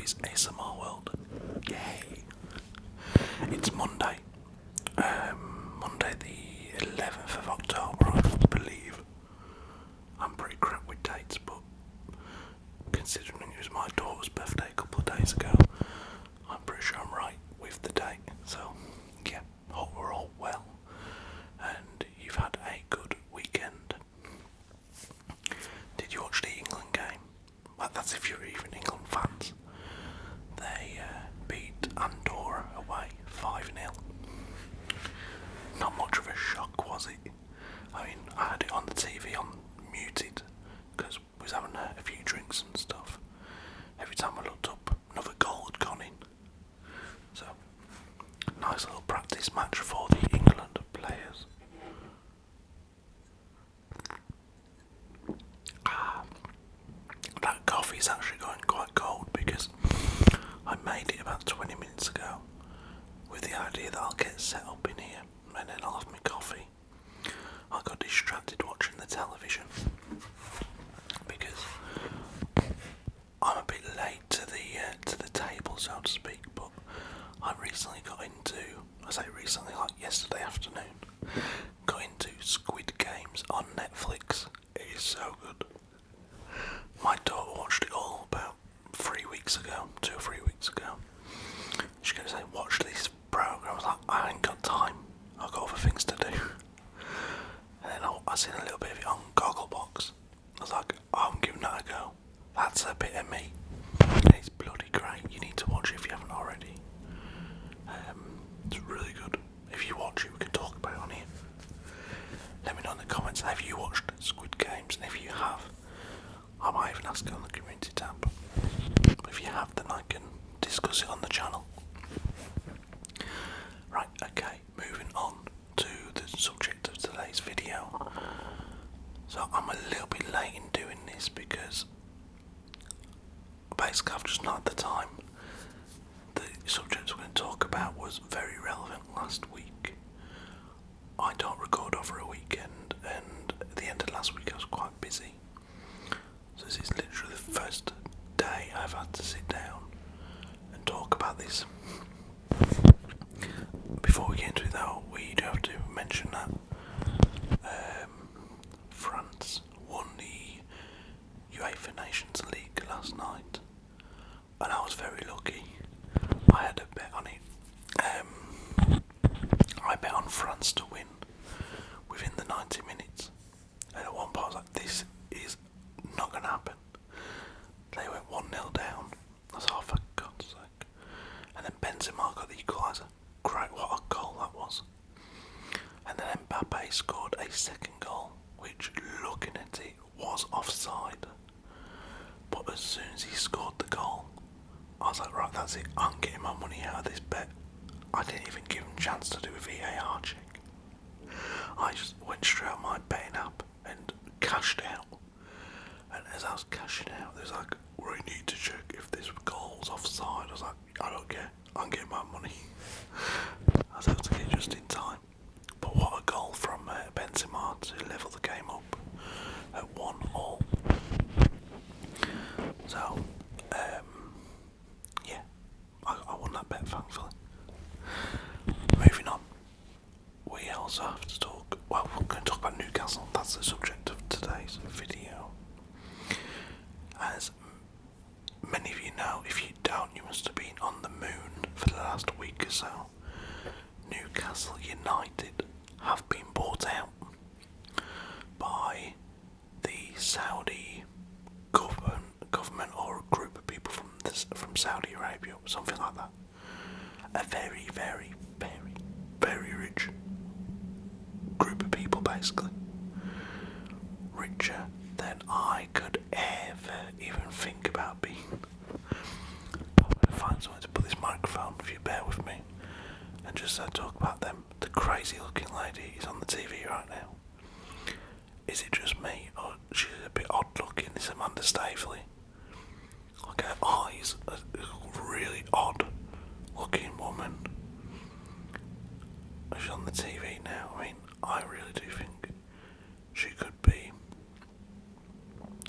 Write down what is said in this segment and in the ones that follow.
today's ASMR world. Yay! It's Monday. Monday the 11th of October, I believe. I'm pretty crap with dates, but considering it was my daughter's birthday a couple of days ago, I'm pretty sure I'm right with the date. So, yeah, hope we're all well and you've had a good weekend. Did you watch the England game? Well, that's if you're even England fans. They beat Andorra away 5-0. Not much of a shock, was it? I mean, I had it on the TV on muted because we was having a few drinks and stuff. Every time I looked up, another goal had gone in. So, nice little practice match for the England players. That coffee's actually going quite cold because I made it about 20 minutes ago with the idea that I'll get set up in here and then I'll have my coffee. I got distracted watching the television because I'm a bit late to the table, so to speak, but I recently got into, I say recently, like yesterday afternoon, got into Squid Games on Netflix. It is so good. My daughter watched it all about 3 weeks ago, 2 or 3 weeks ago. She's going to say, watch this program. I was like, I ain't got time. I've got other things to do. And then I seen a little bit of it on Gogglebox. I was like, oh, I'm giving that a go. That's a bit of me. It's bloody great. You need to watch it if you haven't already. It's really good. If you watch it, we can talk about it on here. Let me know in the comments, have you watched Squid Games? And if you have, I might even ask it on the community tab. But if you have, then I can discuss it on the channel. Right, okay, moving on to the subject of today's video. So I'm a little bit late in doing this because basically I've just not had the time. The subject we're going to talk about was very relevant last week. I don't record over a weekend, and at the end of last week I was quite busy. So this is literally the first day I've had to sit down and talk about this. Before we get into it though, we do have to mention that France won the UEFA Nations League last night, and I was very lucky. I had a bet on it. I bet on France to win within the 90 minutes, and at one point I was like, this is not going to happen. They went 1-0 down. I was like, oh, for God's sake. And then Benzema got the equaliser. Great, what a goal that was. And then Mbappe scored a second goal, which, looking at it, was offside. But as soon as he scored the goal, I was like, right, that's it, I'm getting my money out of this bet. I didn't even give him a chance to do a VAR check. I just went straight on my betting app and cashed out. And as I was cashing out, there's like, we need to check if this goal's offside. I was like, I don't care, I'm getting my money. I was able to get just in time. But what a goal from Benzema to level the game up at 1-1. So, yeah, I won that bet, thankfully. Moving on, we also have to talk, well, we're going to talk about Newcastle. That's the subject of today's video. As many of you know, if you don't, you must have been on the moon for the last week or so. Newcastle United have been bought out by the Saudi government or a group of people from Saudi Arabia, something like that. A very, very, very, very rich group of people, basically. Richer than I could ever even think about being. I'm going to find somewhere to put this microphone, if you bear with me, and just talk about them. The crazy looking lady is on the TV right now. Is it just me, or she's a bit odd looking? This Amanda Staveley. Like, her eyes are a really odd looking woman. She's on the TV now. I mean, I really do think she could be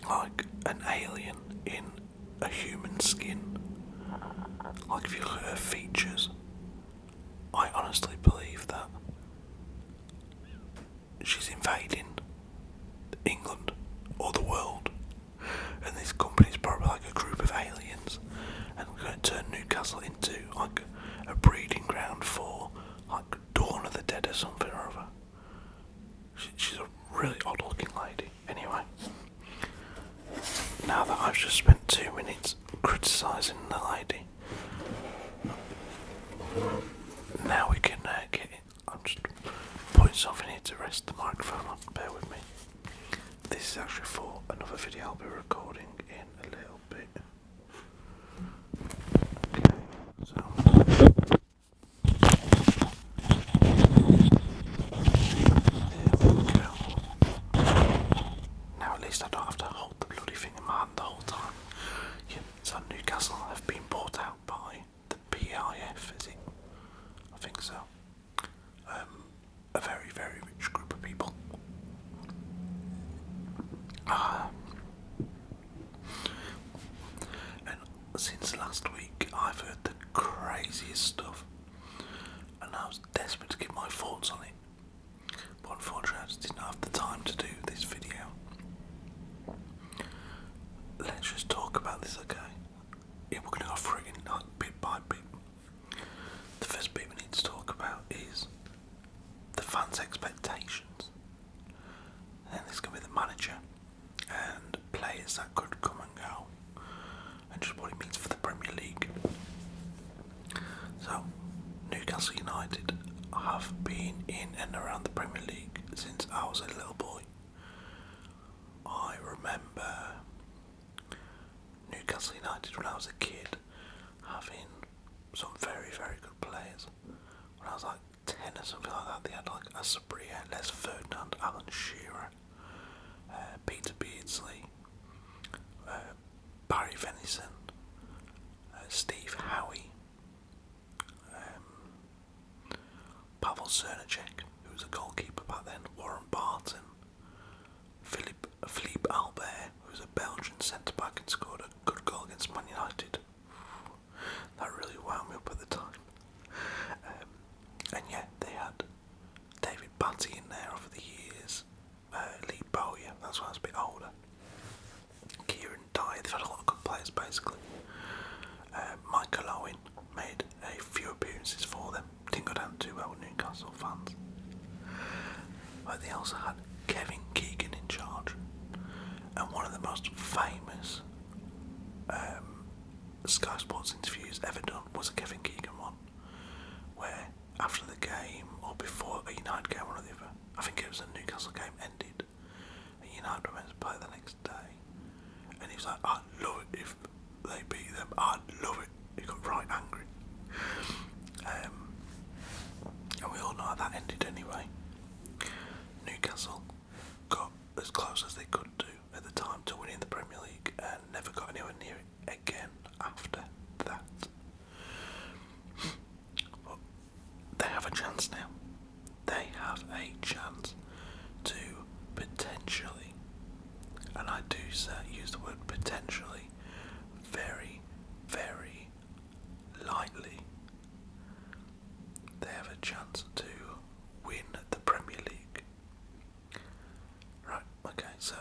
like an alien in a human skin. Like if you look at her features, I honestly believe that she's invading England or the world, and this company's probably like a group of aliens, and we're going to turn Newcastle into like a breeding ground for like Dawn of the Dead or something or other. She's a really odd looking lady. Anyway, now that I've just spent 2 minutes criticising the lady, now we can get it. I'm just putting something here to rest the microphone on. Bear with me. This is actually for another video I'll be recording in a little bit. Okay, so there we go. Now at least I don't have to hold the bloody thing in my hand the whole time. Yeah, so Newcastle have been bought out by the PIF, is it? I think so. A very, very rich group of people. And since last week, I've heard the craziest stuff, and I was desperate to give my thoughts on it. But unfortunately, I just didn't have the time to do this video. Let's just talk about this, okay? Yeah, we're going to go through it like bit by bit. The first bit we need to talk about is the fans' expectations. And then there's going to be the manager and players that could come and go, and just what it means for the Premier League. So, Newcastle United have been in and around the Premier League since I was a little boy. I remember Newcastle United when I was a kid having some very, very good players. When I was like 10 or something like that, they had like a Sabria, Les Ferdinand, Alan Shearer, Peter Beardsley, Barry Venison, Steve Howie, Pavel Cernacek, who was a goalkeeper back then, Warren Barton, Philippe Albert, who was a Belgian centre-back and scored a good goal against Man United. That really wound me up at the time. And yeah, they had David Batty in there over the years, Lee Bowyer, that's when I was a bit older, Kieran Dyer, they've had a lot of good players basically. Michael Owen made a few appearances for them, didn't go down too well with Newcastle fans. But they also had Kevin Keegan in charge, and one of the most famous Sky Sports interviews ever done was a Kevin Keegan one, where after the game, or before a United game, one or the other, I think it was a Newcastle game ended, and United were meant to play the next day, and he was like, I'd love it if they beat them, I'd love it. He got right angry. And we all know how that ended anyway. Newcastle got as close as they could do at the time to winning the Premier League and never got anywhere near it again after that. But they have a chance now. They have a chance to potentially, and I do use the word potentially very, very lightly, they have a chance to win the Premier League. Right, okay, so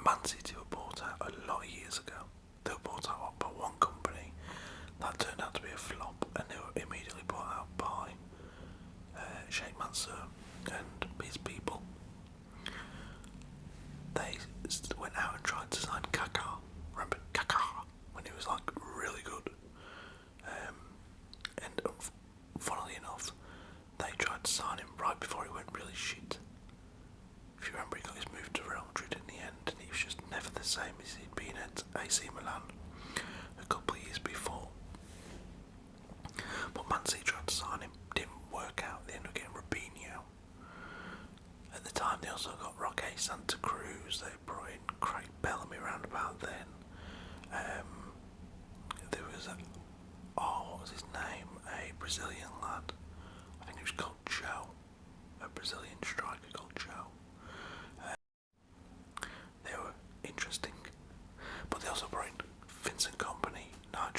Man City were bought out a lot of years ago. They were bought out by one company that turned out to be a flop, and they were immediately bought out by Sheikh Mansour and his people. They went out and tried to sign Kaká. Remember Kaká when he was like really good? And funnily enough, they tried to sign him right before he went really shit. If you remember, he got his move to Real Madrid in the end, and he was just never the same as he'd been at AC Milan a couple of years before. But Man City tried to sign him, didn't work out. They ended up getting Robinho. At the time, they also got Roque Santa Cruz. They brought in Craig Bellamy around about then. There was what was his name? A Brazilian lad. I think he was called Joe. A Brazilian striker called Joe. They were interesting. But they also brought in Vincent Kompany, Nigel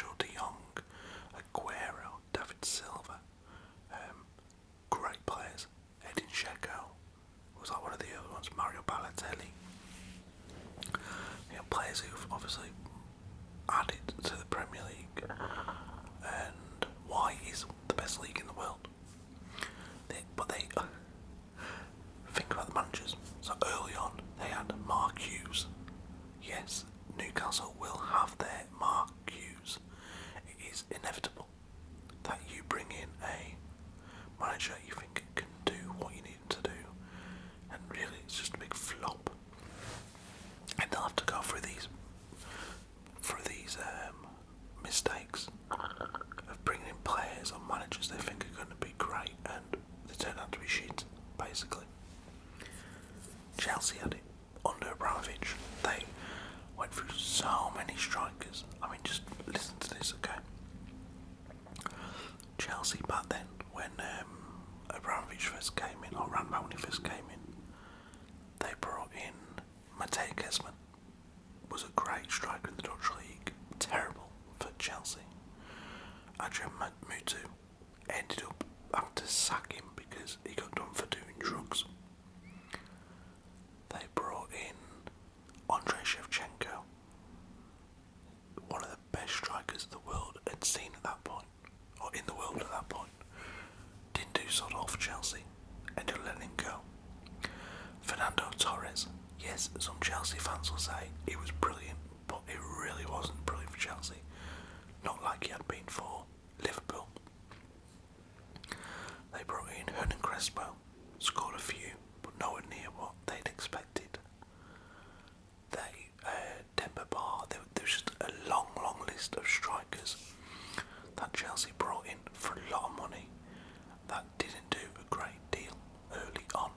managers they think are going to be great, and they turn out to be shit, basically. Chelsea had it under Abramovich. They went through so many strikers. I mean, just listen to this, okay? Chelsea back then, when Abramovich first came in, or Ramble when he first came in, they brought in Matej was a great striker in the Dutch league. Terrible for Chelsea. Adrian Mutu ended up having to sack him because he got done for doing drugs. They brought in Andrei Shevchenko, one of the best strikers the world had seen at that point, or in the world at that point. Didn't do sort of for Chelsea, ended up letting him go. Fernando Torres, yes, some Chelsea fans will say he was brilliant, but it really wasn't brilliant for Chelsea. Not like he had been for Liverpool. They brought in Hernan Crespo, scored a few, but nowhere near what they'd expected. Demba Ba, there was just a long list of strikers that Chelsea brought in for a lot of money that didn't do a great deal early on.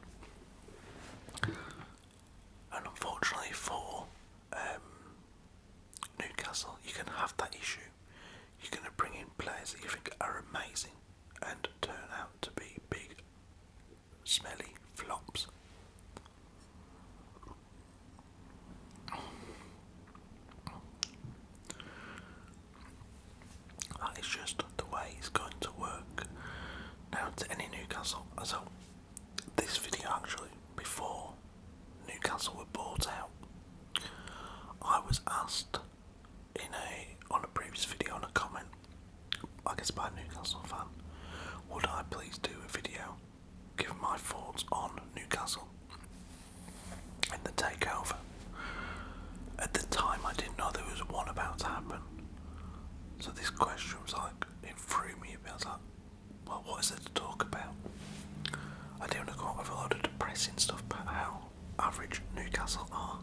And unfortunately for Newcastle, you can have that issue. You're going to bring in players that you think are amazing and turn out to be big, smelly flops. That is just the way it's going to work. Now to any Newcastle, so this video actually, before Newcastle were bought out, I was asked on a previous video, on a comment, I guess by a Newcastle fan, would I please do a video giving my thoughts on Newcastle and the takeover. At the time I didn't know there was one about to happen, so this question was like, it threw me a bit. I was like, well, what is there to talk about? I didn't want to go on with a lot of depressing stuff about how average Newcastle are.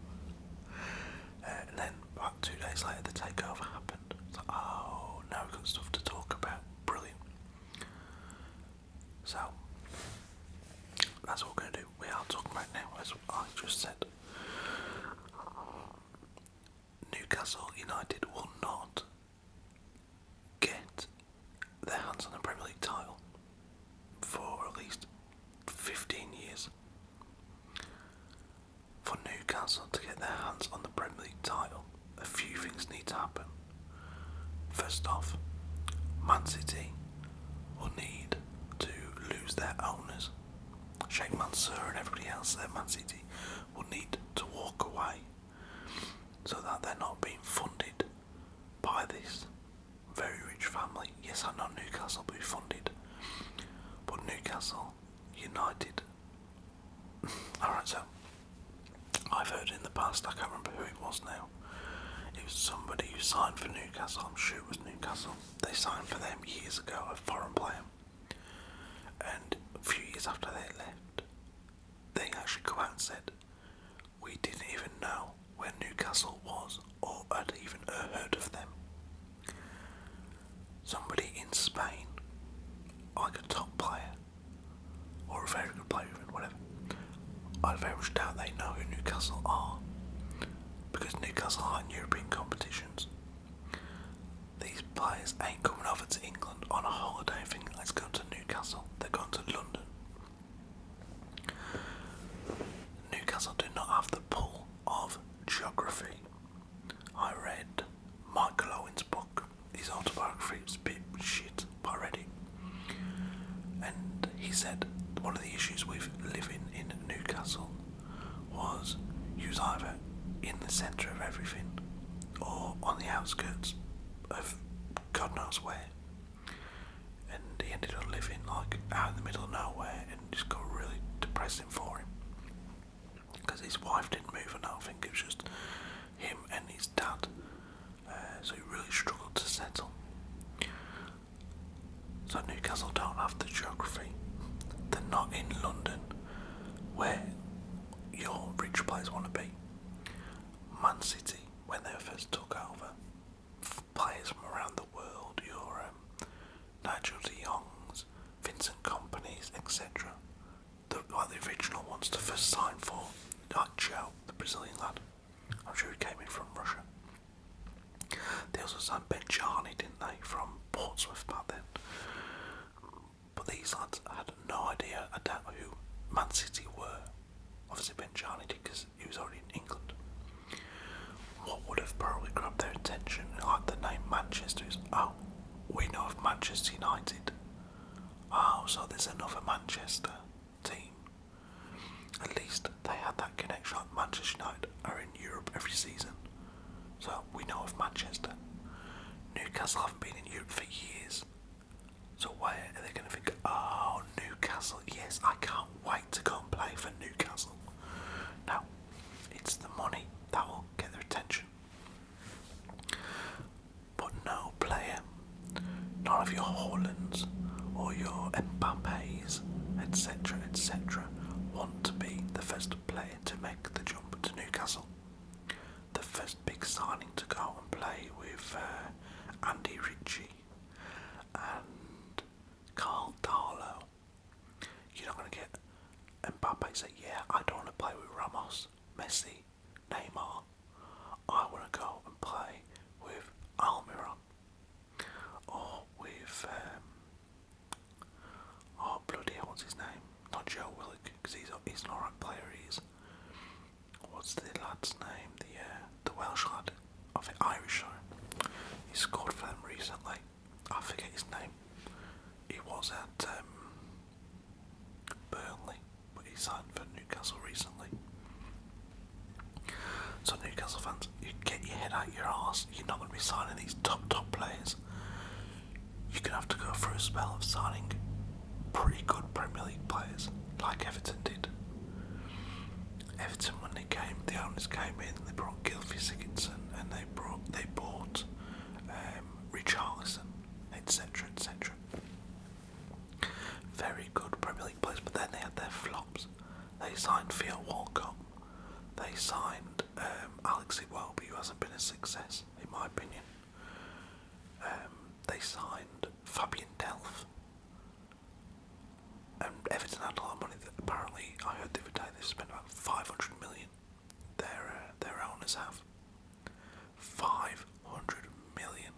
And then about 2 days later the takeover happened. It's like, oh, now we've got stuff to talk about. Brilliant. So that's what we're going to do. We are talking about now, as I just said. Newcastle United will not get their hands on the Premier League title for at least 15 years. For Newcastle to get their hands on the Premier League title, a few things need to happen. First off, Man City will need to lose their owners. Sheikh Mansour and everybody else at Man City will need to walk away so that they're not being funded by this very rich family. Yes, I know Newcastle will be funded, but Newcastle United. Alright, so I've heard in the past, I can't remember who it was now, it was somebody who signed for Newcastle, I'm sure it was Newcastle. They signed for them years ago, a foreign player, and a few years after they left, they actually come out and said, we didn't even know where Newcastle was or had even heard of them. Somebody in Spain, like a top player or a very good player, even whatever, I very much doubt they know who Newcastle are, because Newcastle are in European competitions. These players ain't coming over to England on a holiday thinking let's go to Newcastle. They're going to London. Newcastle do not have the pull of geography. I read Michael Owen's book, his autobiography. It's a bit shit, but I read it. And he said one of the issues with living in Newcastle was you was either in the centre of everything or on the outskirts of God knows where. And he ended up living like out in the middle of nowhere, and it just got really depressing for him. Because his wife didn't move, and I don't think it was just him and his dad. So he really struggled to settle. So Newcastle don't have the geography. They're not in London, where your rich players want to be. Man City, when they first took over, players from around the world, your Nigel de Jong, Newcastle signed Ben Charney, didn't they, from Portsmouth back then? But these lads had no idea, I don't know who Man City were. Obviously Ben Charney did because he was already in England. What would have probably grabbed their attention, like the name Manchester, is, oh, we know of Manchester United. Oh, so there's another Manchester team. At least they had that connection, like Manchester United are in Europe every season. So we know of Manchester. Newcastle haven't been in Europe for years. So where are they going to think, oh, Newcastle, yes, I can't wait to go and play for Newcastle. Now, it's the money that will get their attention. But no player, none of your Haalands or your Mbappés, etc., want to be the first player to make the jump to Newcastle. The first big signing to go and play with Andy Ritchie and Carl Darlow. You're not going to get Mbappe say, yeah, I don't want to play with Ramos, Messi, Neymar. I want to go and play with Almiron or with oh bloody hell, what's his name? Not Joe Willock, because he's an alright player. He is. What's the lad's name? The Welsh lad, I think Irish. Sorry. He scored for them recently. I forget his name. He was at Burnley, but he signed for Newcastle recently. So Newcastle fans, you get your head out your arse. You're not going to be signing these top players. You're going to have to go through a spell of signing pretty good Premier League players, like Everton did. Everton, when the owners came in, they brought Gylfi Sigurdsson and they bought Richarlison, etc. Very good Premier League players, but then they had their flops. They signed Theo Walcott. They signed Alex Iwobi, who hasn't been a success, in my opinion. They signed Fabian Delph. And Everton had a lot of money that apparently, I heard the other day, they've spent about 500 million. Their owners have. 500 million.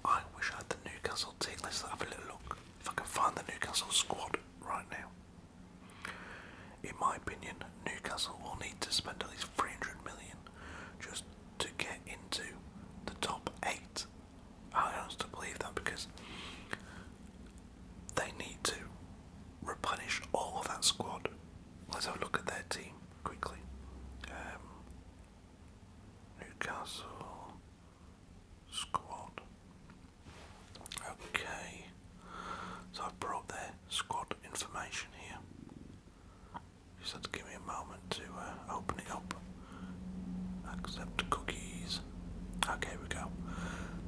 I wish I had the Newcastle team. Let's have a little look. If I can find the Newcastle squad right now. In my opinion, Newcastle will need to spend at least 300 million just to get into the top 8. I honestly believe that because they need to replenish all of that squad. Let's have a look at their team quickly. Newcastle squad. Okay, so I've brought their squad information here. Just have to give me a moment to open it up. Accept cookies. Okay, here we go.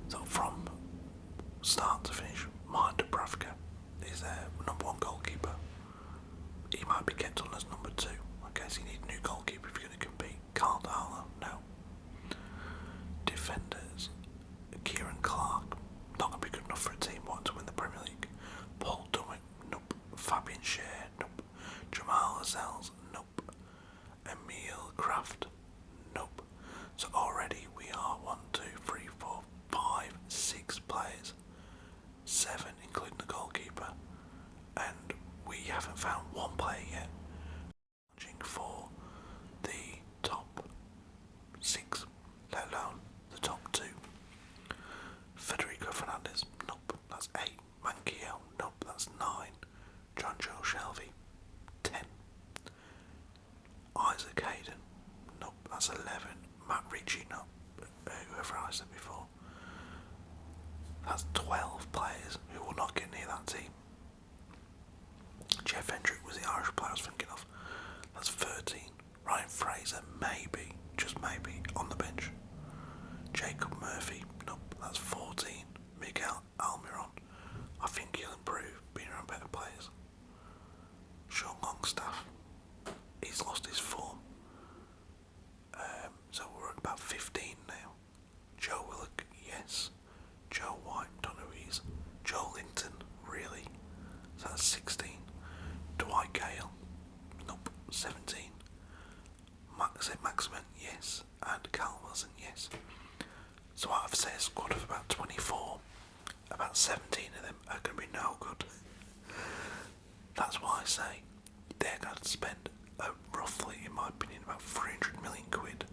So from start to finish, Martin Dubravka is their number 1 goalkeeper. He might be kept on as number 2. I guess you need a new goalkeeper if you're going to compete. Carl Darlow, no. Defenders, Kieran Clark, not going to be good enough for a team wanting to win the Premier League. Paul Dummett, nope. Fabian Schär, nope. Jamal Lascelles, nope. Emil Kraft, nope. So already we are 1, 2, 3, 4, 5, 6 players. 7 including the goalkeeper. And we haven't found one player yet for the top 6, let alone the top 2. Federico Fernandez, nope, that's 8. Mankiel, nope, that's 9. John Joe Shelby, 10. Isaac Hayden, nope, that's 11. Matt Ritchie, nope, whoever I said before. That's 12 players who will not get near that team. Jeff Hendrick was the Irish player I was thinking of. That's 13. Ryan Fraser, maybe, just maybe, on the bench. Jacob Murphy, nope, that's 14. Miguel Almiron, I think he'll improve, being around better players. Sean Longstaff, he's lost his form. So we're at about 15 now. Joe Willock, yes. Joe White, don't know who he is. Joe Linton, really? So that's 16. Dwight Gale, nope, 17. Maximin, yes. And Calvers, and yes. So out of say a squad of about 24, about 17 of them are going to be no good. That's why I say they're going to spend roughly, in my opinion, about 300 million quid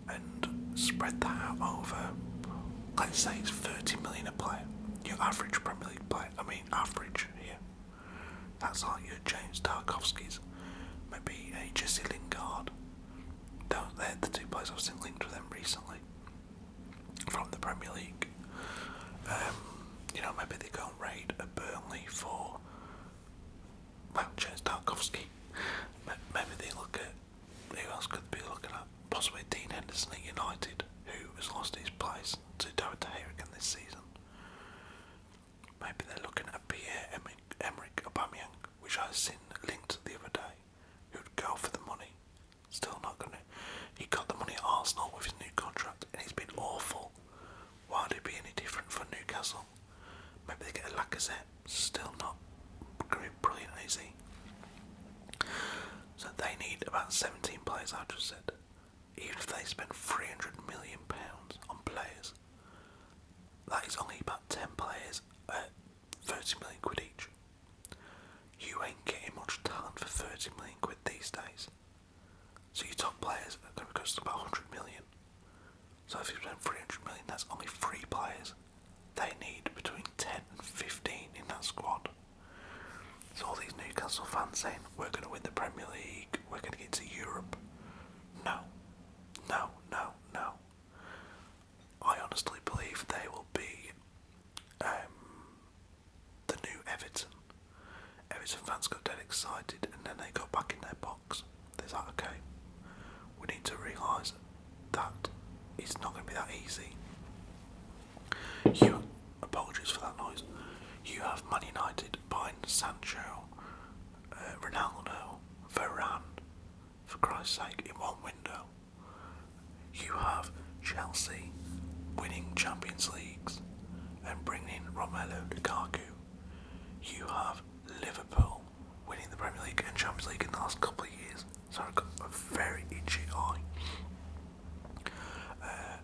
and spread that out over, let's say it's 30 million a player. Your average Premier League player, I mean average here. That's like your James Tarkowski's, maybe a Jesse Lingard. They're the two players I've seen linked with them recently from the Premier League. Maybe they go and raid a Burnley for, well, James Tarkowski. Maybe they look at, who else could they be looking at? Possibly Dean Henderson at United, who has lost his place to David De Gea again this season. Maybe they're looking at Pierre-Emerick Aubameyang, which I've seen linked the other day, who'd go for the money. Still not going to. He got the money at Arsenal with his new contract, and he's been awful. Why would it be any different for Newcastle? Maybe they get a Lacazette. Still not going to be brilliant, is he? So they need about 17 players, I just said. Even if they spend £300 million on players, that is only about 10 players at 30 million quid each. You ain't getting much talent for 30 million quid these days. So your top players are going to cost about 100 million. So if you spend 300 million, that's only 3 players. They need between 10 and 15 in that squad. So all these Newcastle fans saying, we're going to win the Premier League, we're going to get to Europe. No. No, no, no. I honestly believe they will be the new Everton. Everton fans got dead excited and then they got back in their box. They're like, okay, we need to realise that it's not going to be that easy. Apologies for that noise. You have Man United buying Sancho, Ronaldo, Varane, for Christ's sake, in one window. You have Chelsea winning Champions Leagues and bringing Romelu Lukaku. You have Liverpool winning the Premier League and Champions League in the last couple of years. So I've got a very itchy eye.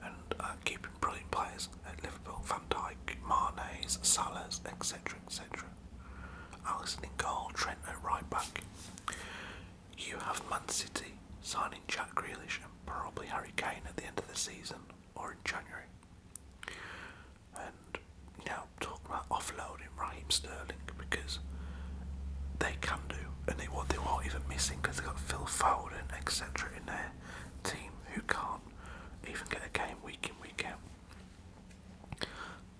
And keeping brilliant players at Liverpool, Van Dijk, Mane's, Salah's, etc, etc. Alisson in goal, Trent at right back. You have Man City signing Jack Grealish and probably Harry Kane at the end of the season or in January. And talking about offloading Raheem Sterling, because they can do, and they weren't even missing because they've got Phil Foden, etc. in their team who can't even get a game week in, week out.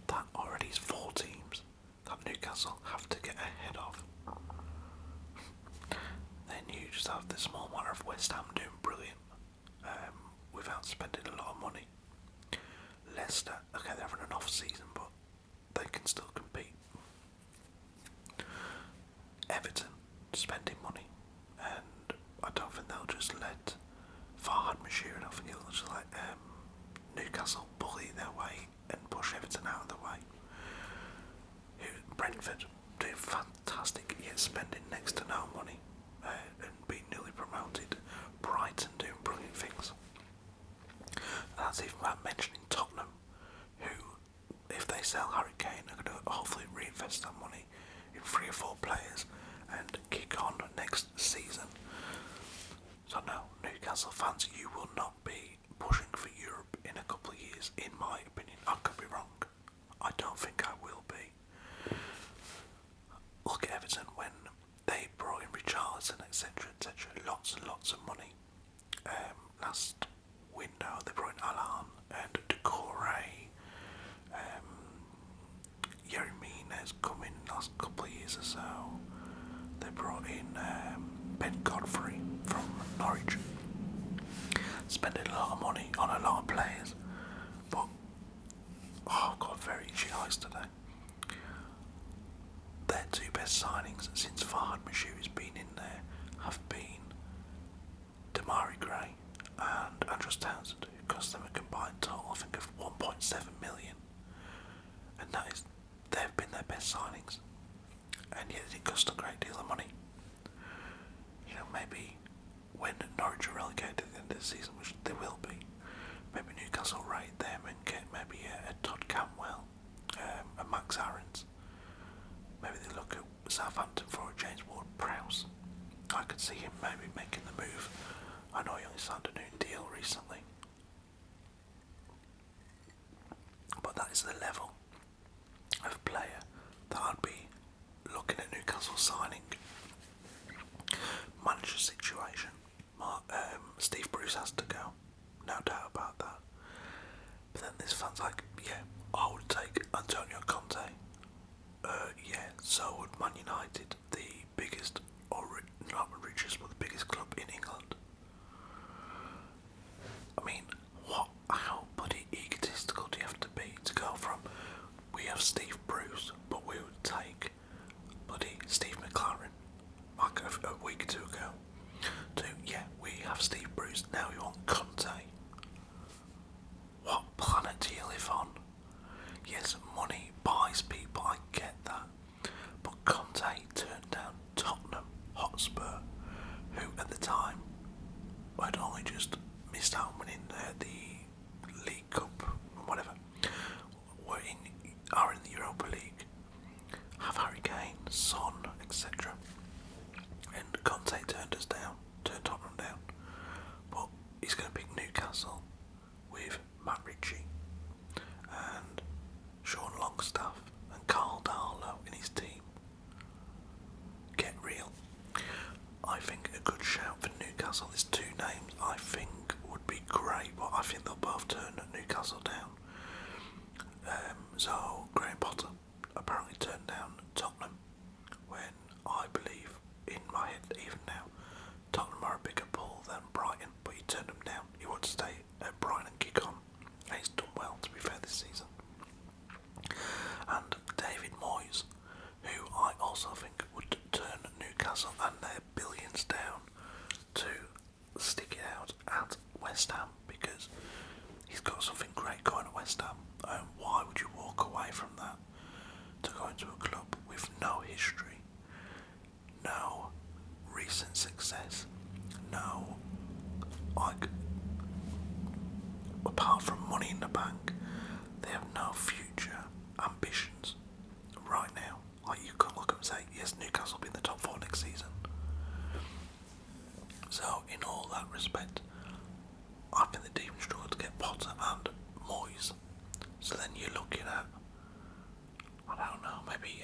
That already is 4 teams that Newcastle have to get ahead of. Then you just have the small matter of West Ham doing brilliant without spending a lot of money. Leicester, okay, they're having an off season, but they can still compete. Everton spending money, and I don't think they'll just let Farhad Mashir, I don't think they'll just let Newcastle bully their way and push Everton out of the way. Brentford doing fantastic, yet spending next to no money and being newly promoted. Brighton doing brilliant things. And that's even without mentioning Tottenham, who, if they sell Harry Kane, are going to hopefully reinvest that money in 3 or 4 players and kick on next season. So no, Newcastle fans, you will not be pushing for Europe in a couple of years, in my opinion. I could be wrong. I don't think I will be. Look at Everton when they brought in Richarlison, etc, etc. Lots and lots of money. Last window they brought in Alan and Decore. Yeremina has come in the last couple of years or so. They brought in Ben Godfrey from Norwich. Spending a that is the level of player that I'd be looking at Newcastle signing. Manager situation. Steve Bruce has to go, no doubt about that. But then this fan's like, yeah, I would take Antonio Conte. Yeah, so would Man United, the biggest, or not the richest, but the biggest club in England. I mean, how bloody egotistical do you have to be to go from, we have Steve Bruce, but we would take bloody Steve McLaren, like a week or two ago, to, yeah, we have Steve Bruce, now we want Conte. What planet do you live on? Yes, money buys people, I get that. But Conte turned down Tottenham Hotspur, who at the time had only just missed out on winning the League Cup, whatever, are in the Europa League, have Harry Kane, Son, etc. And Conte turned Tottenham down. But he's going to pick Newcastle with Matt Ritchie and Sean Longstaff and Carl Darlow in his team. Get real. I think a good shout for Newcastle. There's two names I think would be great, but I think they'll both turn Newcastle down. So Graham Potter apparently turned down Tottenham when I believe in my head even now Tottenham are a bigger pull than Brighton, but he turned them down. He wanted to stay at Brighton and kick on, and he's done well to be fair this season. And David Moyes, who I also think would turn Newcastle and their billions down to stick it out at West Ham, because he's got something great going at West Ham. Why would you walk away from that to go into a club with no history, no recent success, no, like, apart from money in the bank, they have no future ambitions right now. Like, you could look and say, yes, Newcastle will be in the top 4 next season. So, in all that respect, I think they even struggle to get Potter and Moyes. So then you're looking at, I don't know, maybe,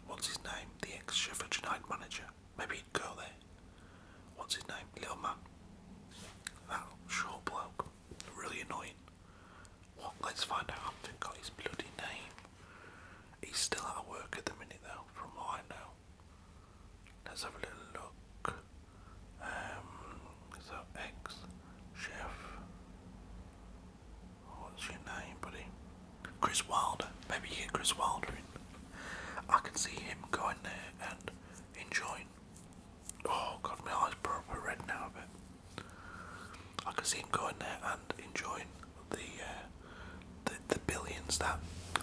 what's his name? The ex-Sheffield United manager.Maybe he'd go there. What's his name? Little man. That short bloke. Really annoying. What? Let's find out. I haven't got his bloody name. He's still out of work at the minute though, from what I know. Let's have a little look. So ex-chef. What's your name, buddy? Chris Wilder. Maybe you get Chris Wilder in. I can see him going there and enjoying. Oh god, my eyes are proper red now a bit. I can see him going there and enjoying the billions that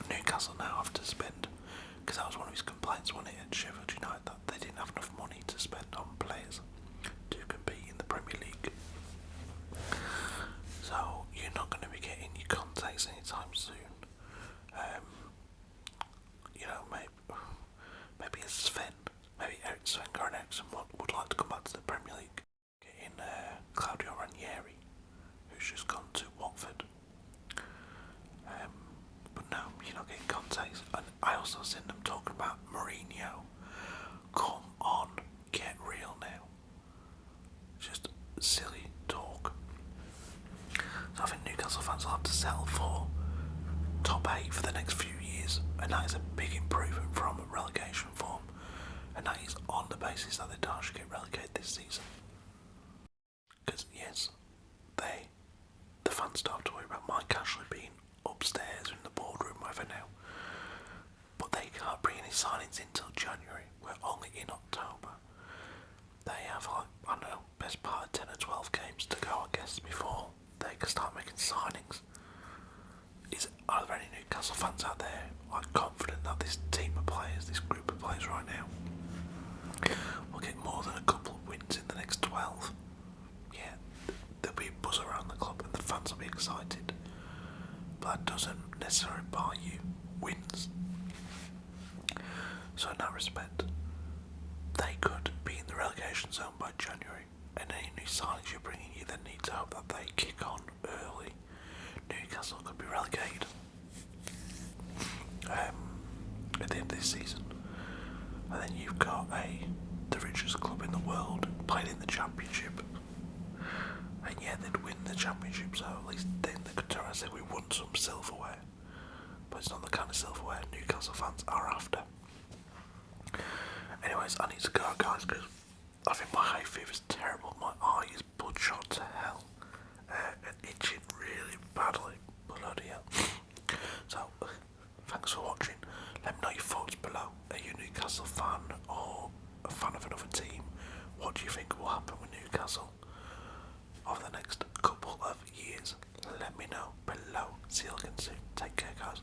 Newcastle now have to spend. Because that was one of his complaints, wasn't it, at Sheffield United, that they didn't have enough money to spend on players to compete in the Premier League. So you're not going to be getting your Contes anytime soon. You know, maybe it's Sven, maybe Sven Goran Eriksson would like to come back to the Premier League. Getting Claudio Ranieri, who's just gone to Watford. But no, you're not getting Contes. And I also seen them talking about Mourinho. Come on, get real now. Just silly talk. So I think Newcastle fans will have to settle for top 8 for the next few years, and that is a big improvement from relegation form, and that is on the basis that they don't actually get relegated this season. Because yes, the fans don't have to worry about Mike Ashley being upstairs in the boardroom, whatever now, but they can't bring any signings until January. We're only in October. They have, like, I don't know, best part of 10 or 12 games to go, I guess, before they can start making signings. Are there any Newcastle fans out there like confident that this team of players, this group of players right now, will get more than a couple of wins in the next 12? Yeah, there'll be a buzz around the club and the fans will be excited, but that doesn't necessarily buy you wins. So in that respect, they could be in the relegation zone by January, and any new signings you're bringing, you then need to hope that they kick on early. Newcastle could be relegated. are the richest club in the world, playing in the championship. And yeah, they'd win the championship, so at least then they could turn around and say we won some silverware. But it's not the kind of silverware Newcastle fans are after. Anyways, I need to go, guys, because I think my hay fever's terrible. My eye is bloodshot to hell. And itching really badly. Bloody hell. So, thanks for watching. Let me know your thoughts below. Are you a Newcastle fan or a fan of another team? What do you think will happen with Newcastle over the next couple of years? Let me know below. See you again soon. Take care, guys.